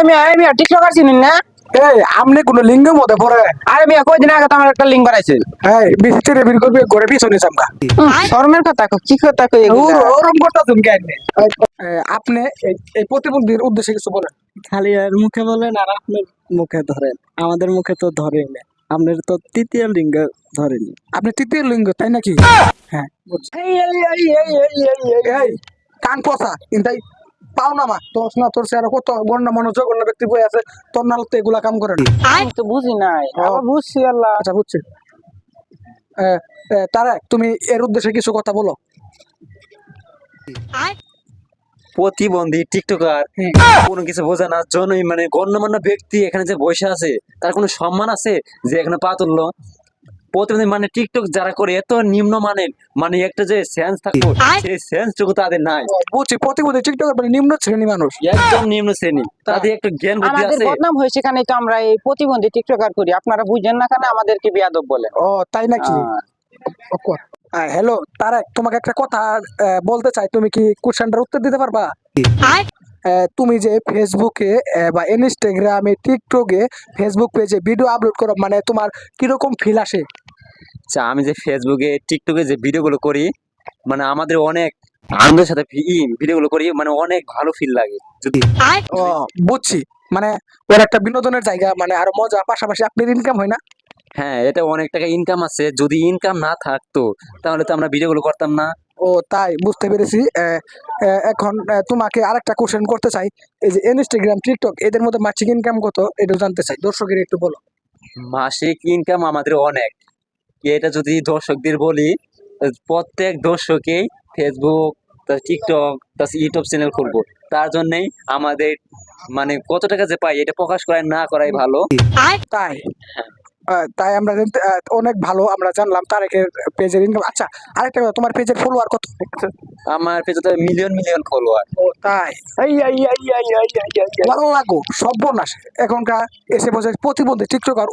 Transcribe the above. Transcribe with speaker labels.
Speaker 1: মিয়া TikToker চিনেন না?
Speaker 2: এই আমনে কোনো লিঙ্গের মধ্যে পড়ে?
Speaker 1: আরে মিয়া কয়দিন আগে তো আমার একটা লিঙ্ক বানাইছে।
Speaker 2: এই বেশি চেরে বের করবি ঘরে পিছনে চামগা।
Speaker 1: শরমের কথা কও, কি কথা কই এগুলা?
Speaker 2: ওরম করতাছেন কেন? আপনি এই প্রতিবন্ধীর উদ্দেশ্যে কিছু বলেন।
Speaker 3: খালি আর মুখে বলেন আর আপনার মুখে ধরেন, আমাদের মুখে তো ধরেই না। আপনার তো তৃতীয় লিঙ্গ ধরেনি।
Speaker 2: আপনি তৃতীয় লিঙ্গ তাই নাকি? হ্যাঁ বুঝছি। এই কান পচা ইন্তাই পাও না মা তোর না তোর আরো কত গণ্য মনোযোগ গণ্য ব্যক্তি বই আছে তোর নাল তো এগুলা কাম করে না।
Speaker 1: আমি তো বুঝি নাই, আবার বুঝছি আল্লাহ।
Speaker 2: আচ্ছা বুঝছি। তারা তুমি এর উদ্দেশ্যে কিছু কথা বলো।
Speaker 4: প্রতিবন্ধী টিকটকার কোনো কিছু বোঝে না জন্যই মানে গণ্যমান্য ব্যক্তি এখানে যে বসে আছে তার কোনো সম্মান আছে যে এখানে পা তুললো? প্রতিবন্ধী মানে টিকটক যারা করে এত নিম্ন মানের, মানে একটা যে সেন্স থাকবো সেই সেন্সটুকু তাদের নাই।
Speaker 2: বুঝছি প্রতিবন্ধী টিকটকার মানে নিম্ন শ্রেণী মানুষ।
Speaker 4: একদম নিম্ন শ্রেণী, তাদের একটু জ্ঞান বুদ্ধি
Speaker 1: আমাদের
Speaker 4: আছে।
Speaker 1: বদনাম হয়েছে এখানে তো আমরা এই প্রতিবন্ধী টিকটকার করি, আপনারা বুঝেন না কেন আমাদেরকে বিয়াদব বলেন?
Speaker 2: ও তাই নাকি? হ্যালো তারেক তোমাকে একটা কথা বলতে চাই, তুমি কি কোশ্চেনটার উত্তর দিতে পারবা? তুমি যে ফেসবুকে বা ইনস্টাগ্রামে টিকটকে ফেসবুক পেজে ভিডিও আপলোড করো মানে তোমার কিরকম ফিল আসে?
Speaker 4: আচ্ছা, আমি যে ফেসবুকে টিকটকে যে ভিডিওগুলো করি মানে আমাদের অনেক আনন্দের সাথে ভিডিওগুলো করি, মানে অনেক ভালো ফিল লাগে যদি।
Speaker 2: ও বুঝছি, মানে ওর একটা বিনোদনের জায়গা মানে আরো মজা, পাশাপাশি আপনার ইনকাম হয় না?
Speaker 4: হ্যাঁ, এটা অনেক টাকা ইনকাম আছে, যদি ইনকাম না থাকতো তাহলে তো আমরা ভিডিওগুলো করতাম না।
Speaker 2: ও তাই বুঝতে পেরেছি। এখন তোমাকে আরেকটা কোশ্চেন করতে চাই, এই যে ইনস্টাগ্রাম টিকটক এদের মধ্যে মাসিক ইনকাম কত এটা জানতে চাই, দর্শকের একটু বলো।
Speaker 4: মাসিক ইনকাম আমাদের অনেক, এটা যদি দর্শকদের বলি, প্রত্যেক দর্শকেই ফেসবুক, তার টিকটক, তার ইউটিউব চ্যানেল খুলবো, তার জন্যই আমাদের মানে কত টাকা যে পাই এটা প্রকাশ করাই না করাই ভালো।
Speaker 2: তাই তাই আমরা অনেক ভালো আমরা জানলাম তারেকের পেজের ইনকাম। আচ্ছা আরেকটা কথা, তোমার পেজের ফলোয়ার কত?
Speaker 4: আমার পেজে তো মিলিয়ন মিলিয়ন ফলোয়ার।
Speaker 2: ও তাই ভালো লাগো সর্বনাশ এখনকার এসে বসে প্রতিবন্ধী টিকটকার